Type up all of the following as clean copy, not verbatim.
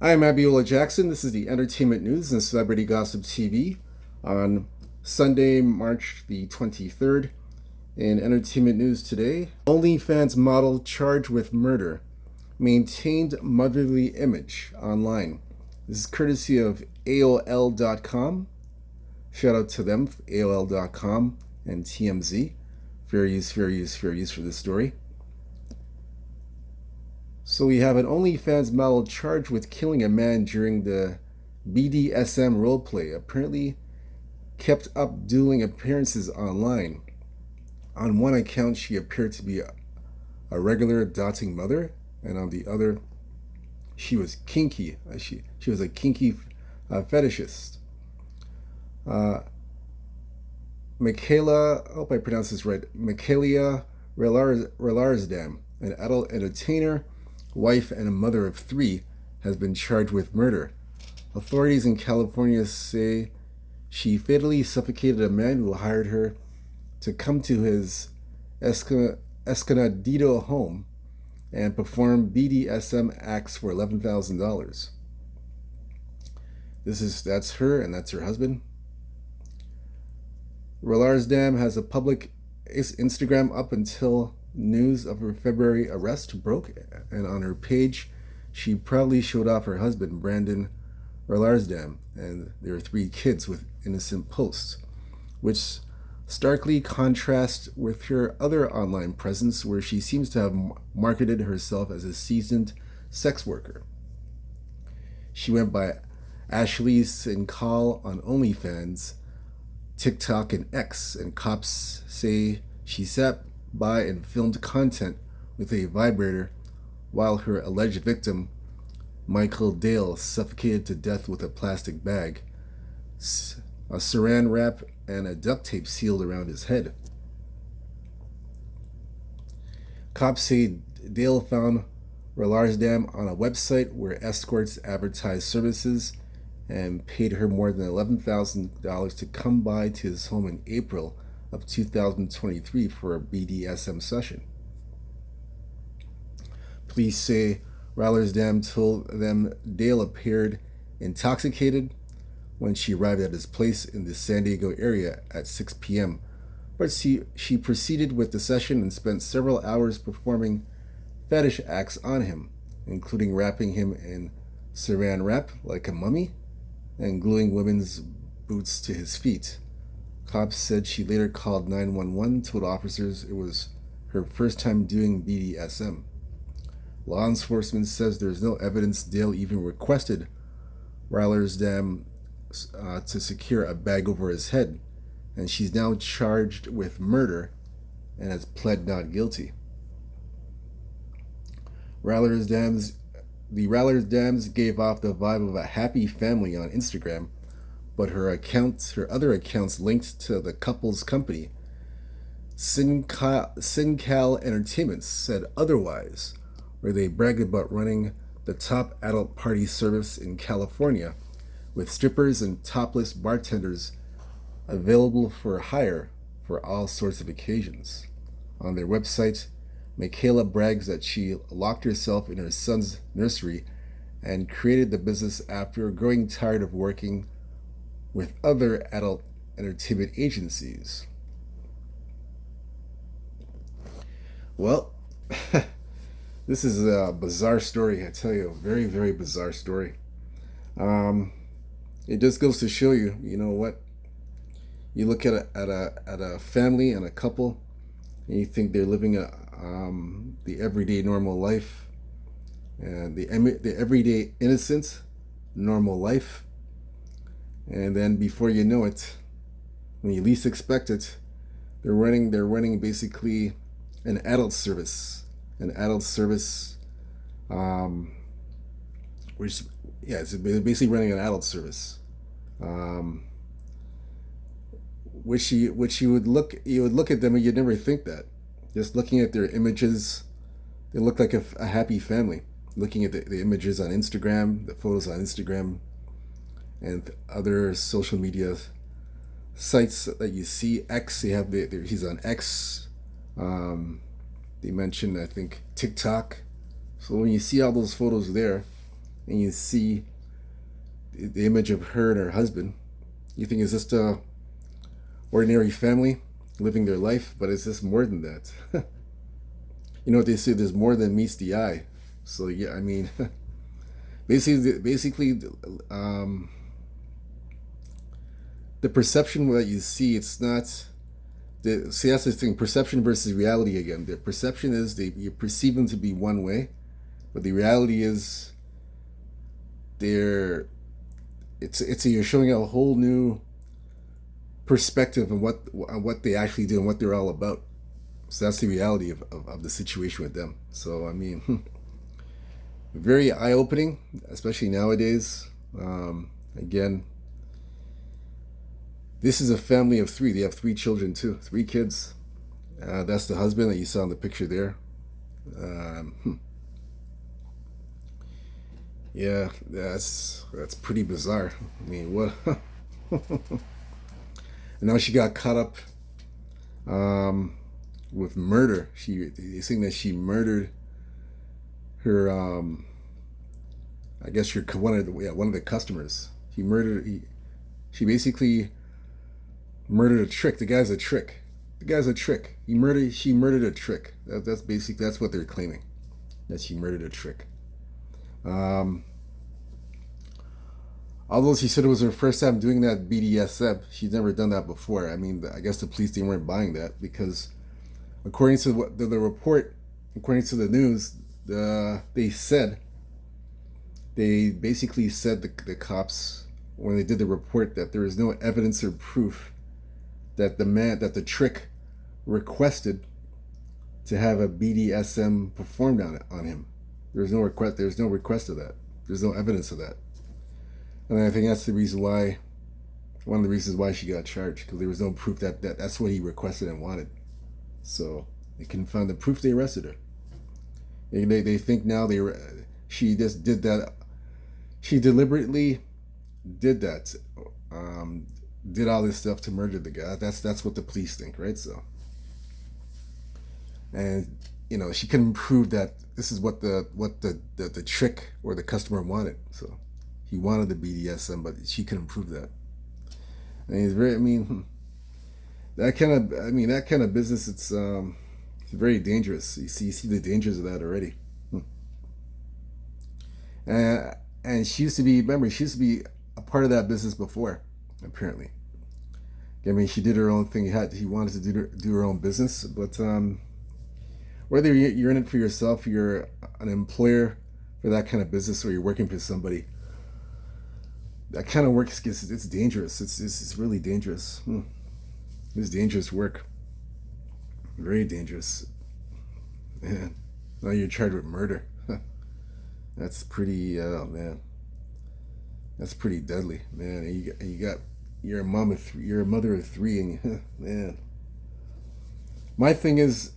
I'm Abiola Jackson. This is the Entertainment News and Celebrity Gossip TV on Sunday, March the 23rd. In Entertainment News today, OnlyFans model charged with murder, maintained motherly image online. This is courtesy of AOL.com. Shout out to them, AOL.com and TMZ. Fair use for this story. So we have an OnlyFans model charged with killing a man during the BDSM roleplay. Apparently kept up dueling appearances online. On one account, she appeared to be a regular doting mother, and on the other, she was kinky. She was a kinky fetishist. Michaela, I hope I pronounced this right, Michaela Relarsdam, an adult entertainer, wife, and a mother of three, has been charged with murder. Authorities in California say she fatally suffocated a man who hired her to come to his Escondido home and perform BDSM acts for $11,000. That's her and that's her husband. Relarsdam has a public Instagram up until news of her February arrest broke, and on her page, she proudly showed off her husband, Brandon Relarsdam, and their three kids with innocent posts, which starkly contrasts with her other online presence where she seems to have marketed herself as a seasoned sex worker. She went by Ashley Sincall on OnlyFans, TikTok, and X, and cops say she sat by and filmed content with a vibrator while her alleged victim, Michael Dale, suffocated to death with a plastic bag, a saran wrap, and a duct tape sealed around his head. Cops say Dale found Relarsdam on a website where escorts advertise services and paid her more than $11,000 to come by to his home in April of 2023 for a BDSM session. Police say Relarsdam told them Dale appeared intoxicated when she arrived at his place in the San Diego area at 6 p.m., but she proceeded with the session and spent several hours performing fetish acts on him, including wrapping him in saran wrap like a mummy and gluing women's boots to his feet. Cops said she later called 911, told officers it was her first time doing BDSM. Law enforcement says there's no evidence Dale even requested Relarsdam to secure a bag over his head, and she's now charged with murder and has pled not guilty. The Relarsdams gave off the vibe of a happy family on Instagram, but her other accounts linked to the couple's company, Sincal Entertainment, said otherwise, where they bragged about running the top adult party service in California, with strippers and topless bartenders available for hire for all sorts of occasions. On their website, Michaela brags that she locked herself in her son's nursery and created the business after growing tired of working with other adult entertainment agencies. Well, this is a bizarre story, I tell you, a very, very bizarre story. It just goes to show you, you know what? You look at a family and a couple, and you think they're living the everyday normal life, and the everyday innocent normal life, and then before you know it, when you least expect it, they're running basically an adult service, which it's basically running an adult service, which you would look at them and you'd never think that. Just looking at their images, they look like a happy family. Looking at the images on Instagram, the photos on Instagram, and other social media sites that you see. X, he's on X. They mentioned, I think, TikTok. So when you see all those photos there, and you see the image of her and her husband, you think it's just a ordinary family living their life, but it's just more than that. You know what they say? There's more than meets the eye. So yeah, I mean, basically, the perception that you see, it's not. See, that's the thing. Perception versus reality again. The perception is you perceive them to be one way, but the reality is they're. It's you're showing a whole new perspective on what they actually do and what they're all about. So that's the reality of the situation with them. So I mean, very eye opening, especially nowadays. Again, this is a family of three. They have three children too, three kids. That's the husband that you saw in the picture there. Yeah, that's pretty bizarre. I mean, what? And now she got caught up with murder. They saying that she murdered her. I guess her one of the customers. She basically murdered a trick. The guy's a trick. The guy's a trick. She murdered a trick. That's what they're claiming. That she murdered a trick. Although she said it was her first time doing that BDSM, she's never done that before. I mean, I guess the police they weren't buying that because, according to what the report, according to the news, they basically said the cops when they did the report that there is no evidence or proof that the trick requested to have a BDSM performed on him. There's no request. There's no request of that. There's no evidence of that. And I think that's one of the reasons why she got charged, because there was no proof that's what he requested and wanted. So they couldn't find the proof. They arrested her. They think now she just did that. She deliberately did that. Did all this stuff to murder the guy. That's what the police think, right? So, and she couldn't prove that this is what the trick or the customer wanted. So he wanted the BDSM, but she couldn't prove that. And he's very. I mean, that kind of business. It's very dangerous. You see the dangers of that already. And she used to be. Remember, she used to be a part of that business before. Apparently, I mean, she did her own thing. He wanted to do her own business, but whether you're in it for yourself, you're an employer for that kind of business, or you're working for somebody, that kind of work it's dangerous. It's really dangerous. It's dangerous work. Very dangerous. Man, now you're charged with murder. That's pretty. Man, that's pretty deadly, man. And you got you're a mother of three, and man. My thing is,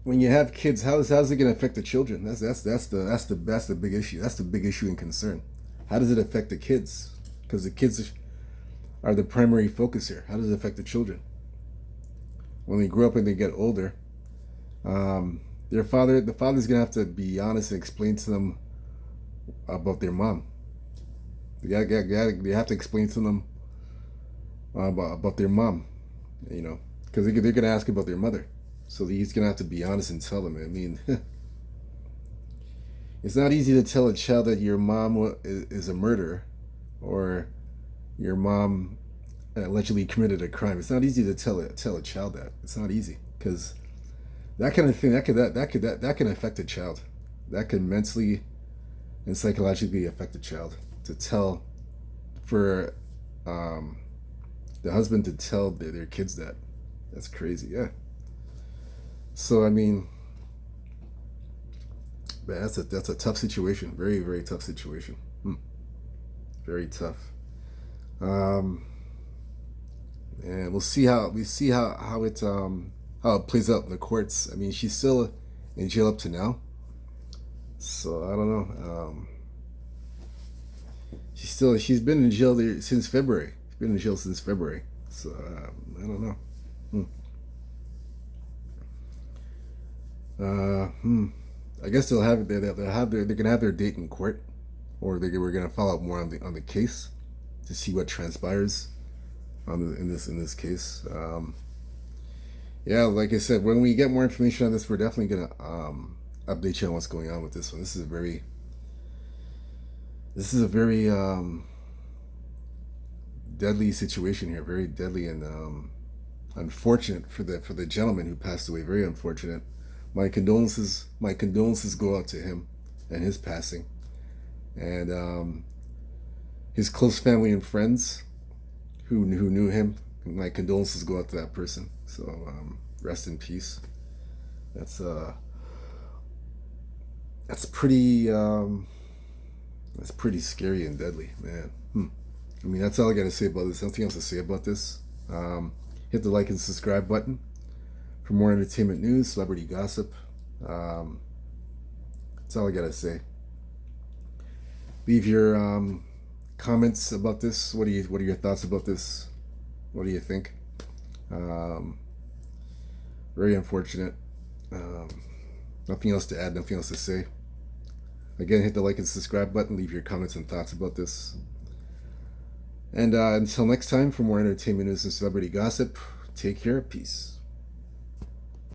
when you have kids, how's it going to affect the children? That's the big issue. That's the big issue and concern. How does it affect the kids? Because the kids are the primary focus here. How does it affect the children? When they grow up and they get older, the father's gonna have to be honest and explain to them about their mom. They have to explain to them about their mom, because they're gonna ask about their mother. So he's gonna have to be honest and tell them. I mean, it's not easy to tell a child that your mom is a murderer, or your mom allegedly committed a crime. It's not easy to tell a child that. It's not easy, because that kind of thing that can affect a child. That can mentally and psychologically affect a child. To tell, for the husband to tell their kids that's crazy. Yeah. So I mean, man, that's a tough situation. Very, very tough situation. Very tough. And we'll see how it plays out in the courts. I mean, she's still in jail up to now. So I don't know. She's been in jail there since February. She's been in jail since February. So I don't know. I guess they're gonna have their date in court. or they were going to follow up more on the case to see what transpires in this case. Yeah, like I said, when we get more information on this, we're definitely gonna update you on what's going on with this one. This is a very deadly situation here. Very deadly and unfortunate for the gentleman who passed away. Very unfortunate. My condolences go out to him and his passing, and his close family and friends who knew him. My condolences go out to that person. So rest in peace. That's that's pretty scary and deadly, man. I mean, that's all I got to say about this. Nothing else to say about this. Hit the like and subscribe button for more entertainment news, celebrity gossip. That's all I got to say. Leave your comments about this. What are your thoughts about this? What do you think? Very unfortunate. Nothing else to add, nothing else to say. Again, hit the like and subscribe button. Leave your comments and thoughts about this. And until next time, for more entertainment news and celebrity gossip, take care. Peace.